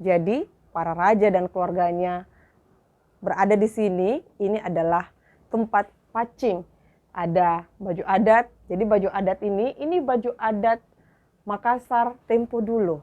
Jadi para raja dan keluarganya berada di sini. Ini adalah tempat pacing. Ada baju adat. Jadi baju adat ini baju adat Makassar tempo dulu.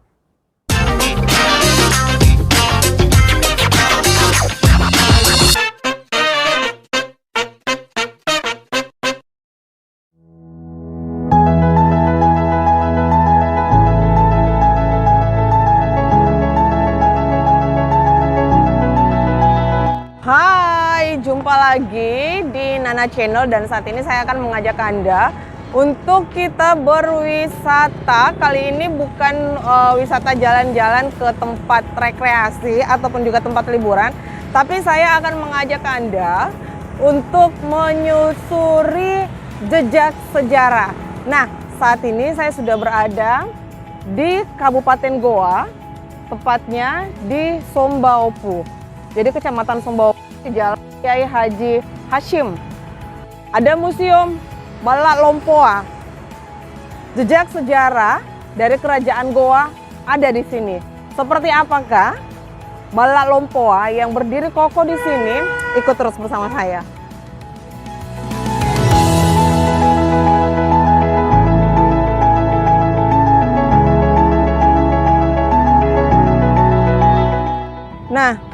Hai, jumpa lagi di Nana Channel dan saat ini saya akan mengajak Anda untuk kita berwisata. Kali ini bukan wisata jalan-jalan ke tempat rekreasi ataupun juga tempat liburan, tapi saya akan mengajak Anda untuk menyusuri jejak sejarah. Nah, saat ini saya sudah berada di Kabupaten Goa, tepatnya di Sombaopu. Jadi Kecamatan Sombaopu di Jalan Kiai Haji Hashim. Ada Museum Balak Lompoa. Jejak sejarah dari Kerajaan Goa ada di sini. Seperti apakah Balak Lompoa yang berdiri kokoh di sini? Ikut terus bersama saya. Nah,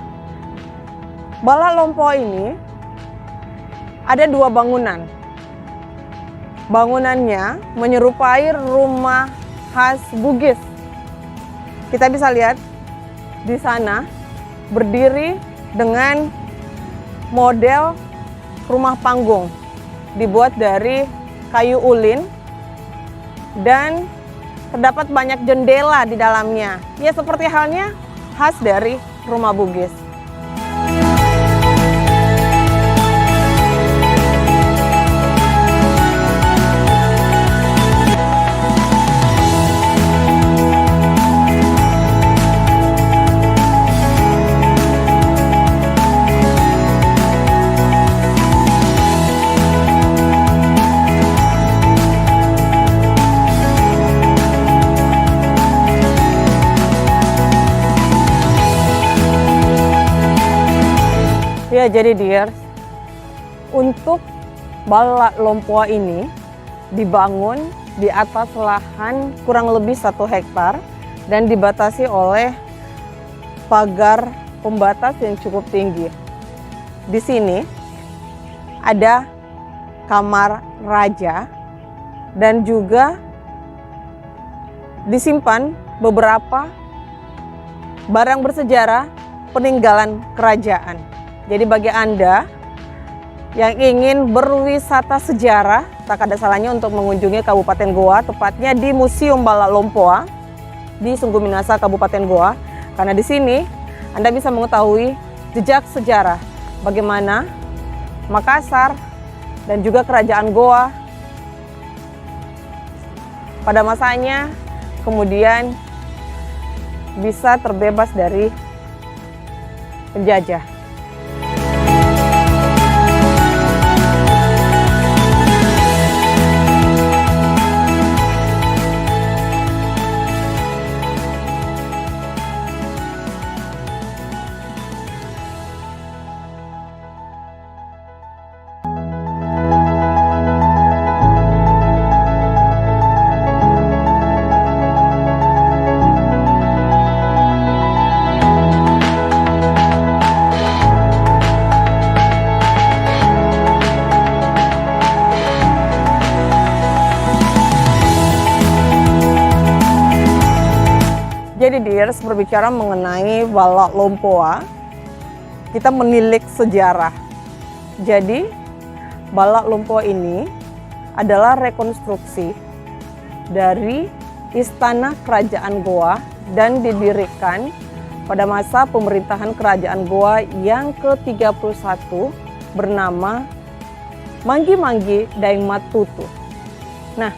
Balak Lompoa ini ada dua bangunan. Bangunannya menyerupai rumah khas Bugis. Kita bisa lihat di sana berdiri dengan model rumah panggung dibuat dari kayu ulin dan terdapat banyak jendela di dalamnya. Ya, seperti halnya khas dari rumah Bugis. Ya, jadi dears, untuk Balak Lompoa ini dibangun di atas lahan kurang lebih 1 hektar dan dibatasi oleh pagar pembatas yang cukup tinggi. Di sini ada kamar raja dan juga disimpan beberapa barang bersejarah peninggalan kerajaan. Jadi bagi Anda yang ingin berwisata sejarah, tak ada salahnya untuk mengunjungi Kabupaten Goa, tepatnya di Museum Balak Lompoa di Sungguh Minasa, Kabupaten Goa. Karena di sini Anda bisa mengetahui jejak sejarah bagaimana Makassar dan juga Kerajaan Goa pada masanya kemudian bisa terbebas dari penjajah. Jadi dears, berbicara mengenai Balak Lompoa, kita menilik sejarah. Jadi Balak Lompoa ini adalah rekonstruksi dari istana Kerajaan Goa dan didirikan pada masa pemerintahan Kerajaan Goa yang ke-31 bernama Manggi Manggi Daeng Matutu. Nah,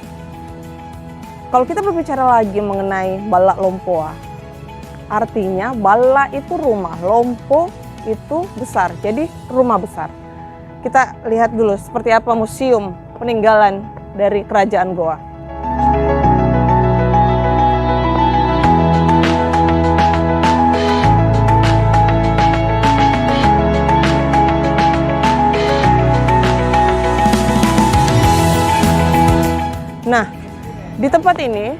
kalau kita berbicara lagi mengenai Balak Lompoa, artinya Balak itu rumah, Lompo itu besar, jadi rumah besar. Kita lihat dulu seperti apa museum peninggalan dari Kerajaan Goa. tempat ini,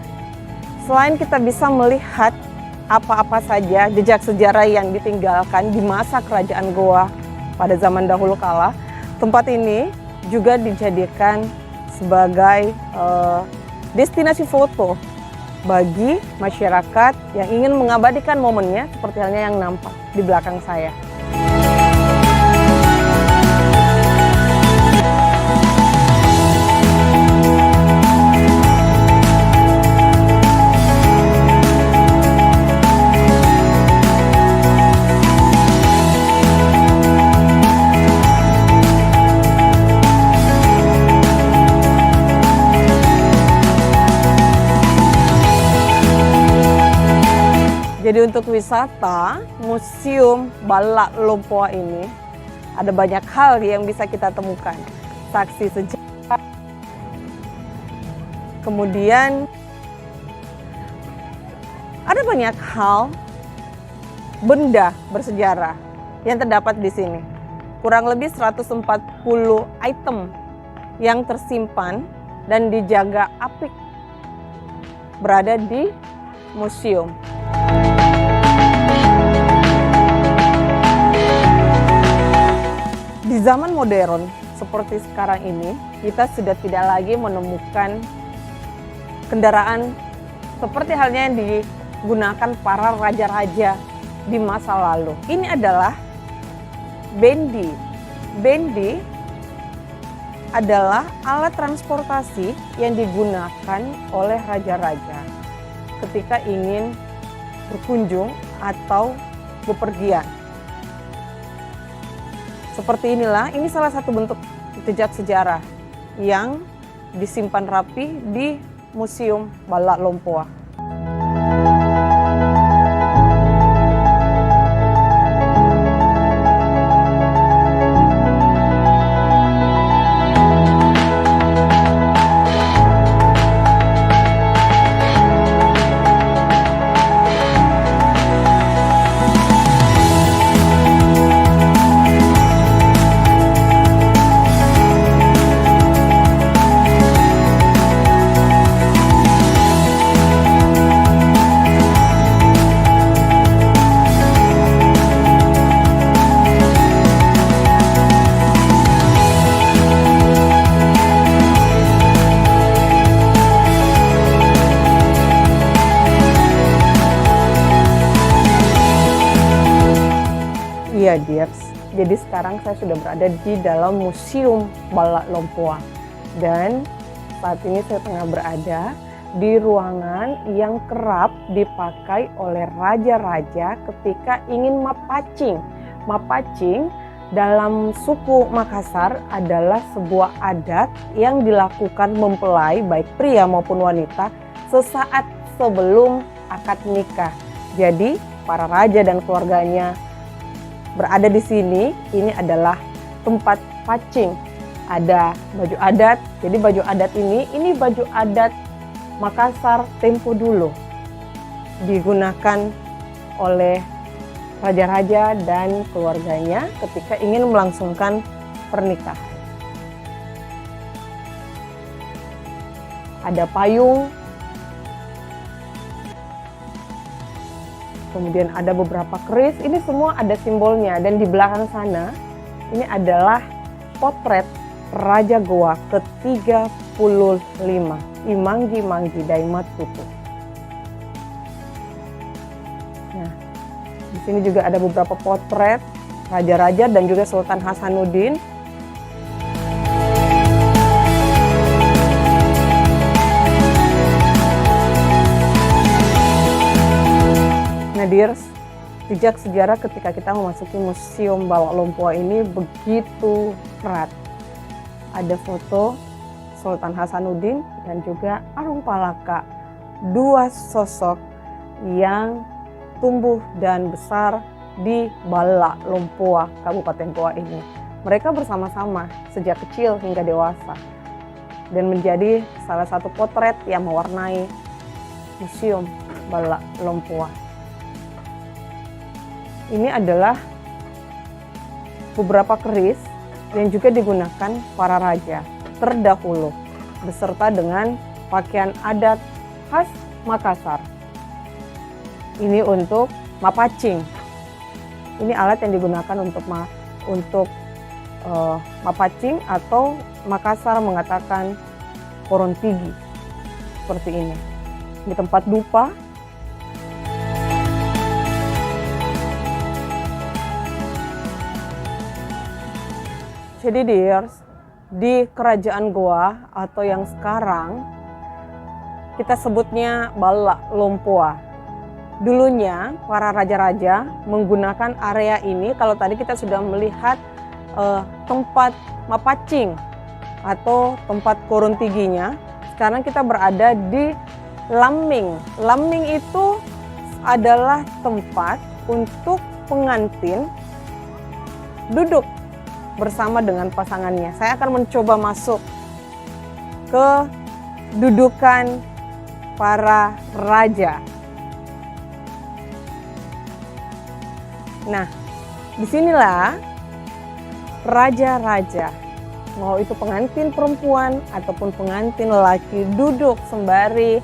selain kita bisa melihat apa-apa saja jejak sejarah yang ditinggalkan di masa kerajaan Goa pada zaman dahulu kala, tempat ini juga dijadikan sebagai destinasi foto bagi masyarakat yang ingin mengabadikan momennya, seperti halnya yang nampak di belakang saya. Jadi untuk wisata Museum Bala Lompoa ini ada banyak hal yang bisa kita temukan. Saksi sejarah, kemudian ada banyak hal benda bersejarah yang terdapat di sini. Kurang lebih 140 item yang tersimpan dan dijaga apik berada di museum. Di zaman modern seperti sekarang ini, kita sudah tidak lagi menemukan kendaraan seperti halnya yang digunakan para raja-raja di masa lalu. Ini adalah bendi. Bendi adalah alat transportasi yang digunakan oleh raja-raja ketika ingin berkunjung atau bepergian. Seperti inilah, ini salah satu bentuk jejak sejarah yang disimpan rapi di Museum Bala Lompoa. Iya, Dears. Jadi sekarang saya sudah berada di dalam Museum Bala Lompoa. Dan saat ini saya tengah berada di ruangan yang kerap dipakai oleh raja-raja ketika ingin mapacing. Mapacing dalam suku Makassar adalah sebuah adat yang dilakukan mempelai baik pria maupun wanita sesaat sebelum akad nikah. Jadi para raja dan keluarganya berada di sini. Ini adalah tempat pacing. Ada baju adat. Jadi baju adat ini baju adat Makassar tempo dulu. Digunakan oleh raja-raja dan keluarganya ketika ingin melangsungkan pernikahan. Ada payung. Kemudian ada beberapa keris, ini semua ada simbolnya. Dan di belakang sana, ini adalah potret Raja Goa ke-35, Imanggi Manggi Daimat Tutu. Nah, di sini juga ada beberapa potret raja-raja dan juga Sultan Hasanuddin. Nah, Dears, jejak sejarah ketika kita memasuki Museum Bala Lompoa ini begitu erat. Ada foto Sultan Hasanuddin dan juga Arung Palaka, dua sosok yang tumbuh dan besar di Bala Lompoa, Kabupaten Goa ini. Mereka bersama-sama sejak kecil hingga dewasa dan menjadi salah satu potret yang mewarnai Museum Bala Lompoa. Ini adalah beberapa keris yang juga digunakan para raja terdahulu beserta dengan pakaian adat khas Makassar. Ini untuk mapacing. Ini alat yang digunakan untuk mapacing, atau Makassar mengatakan korontigi. Seperti ini. Di tempat dupa. Jadi dears, di kerajaan Goa atau yang sekarang kita sebutnya Bala Lompoa. Dulunya para raja-raja menggunakan area ini. Kalau tadi kita sudah melihat tempat mapacing atau tempat korontiginya, sekarang kita berada di Laming. Laming itu adalah tempat untuk pengantin duduk bersama dengan pasangannya. Saya akan mencoba masuk ke dudukan para raja. Nah, disinilah raja-raja, mau itu pengantin perempuan ataupun pengantin lelaki, duduk sembari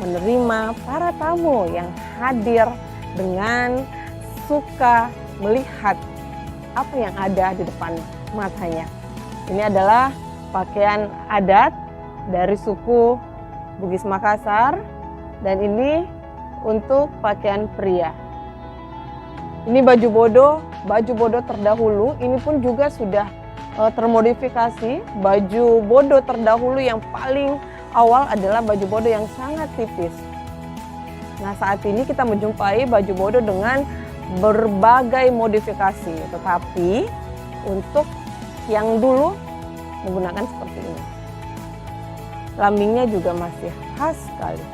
menerima para tamu yang hadir dengan suka melihat apa yang ada di depan matanya. Ini adalah pakaian adat dari suku Bugis Makassar, dan ini untuk pakaian pria. Ini baju bodo terdahulu, ini pun juga sudah termodifikasi. Baju bodo terdahulu yang paling awal adalah baju bodo yang sangat tipis. Nah, saat ini kita menjumpai baju bodo dengan berbagai modifikasi, tetapi untuk yang dulu menggunakan seperti ini. Lambingnya juga masih khas sekali.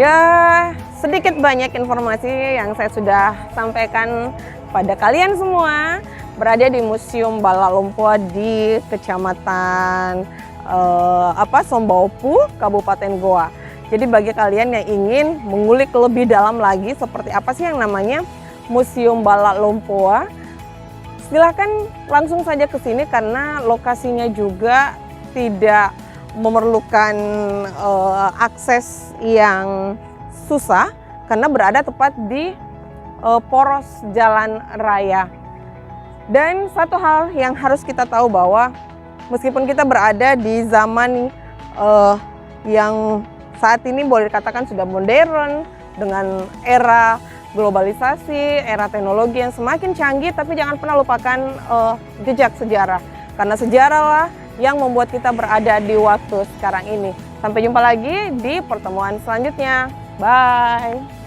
Ya, sedikit banyak informasi yang saya sudah sampaikan pada kalian semua. Berada di Museum Bala Lompoa di Kecamatan Sombaupu, Kabupaten Goa. Jadi bagi kalian yang ingin mengulik lebih dalam lagi seperti apa sih yang namanya Museum Bala Lompoa, silakan langsung saja ke sini karena lokasinya juga tidak memerlukan akses yang susah karena berada tepat di poros jalan raya. Dan satu hal yang harus kita tahu bahwa meskipun kita berada di zaman yang saat ini boleh dikatakan sudah modern dengan era globalisasi, era teknologi yang semakin canggih, tapi jangan pernah lupakan jejak sejarah. Karena sejarah lah yang membuat kita berada di waktu sekarang ini. Sampai jumpa lagi di pertemuan selanjutnya. Bye!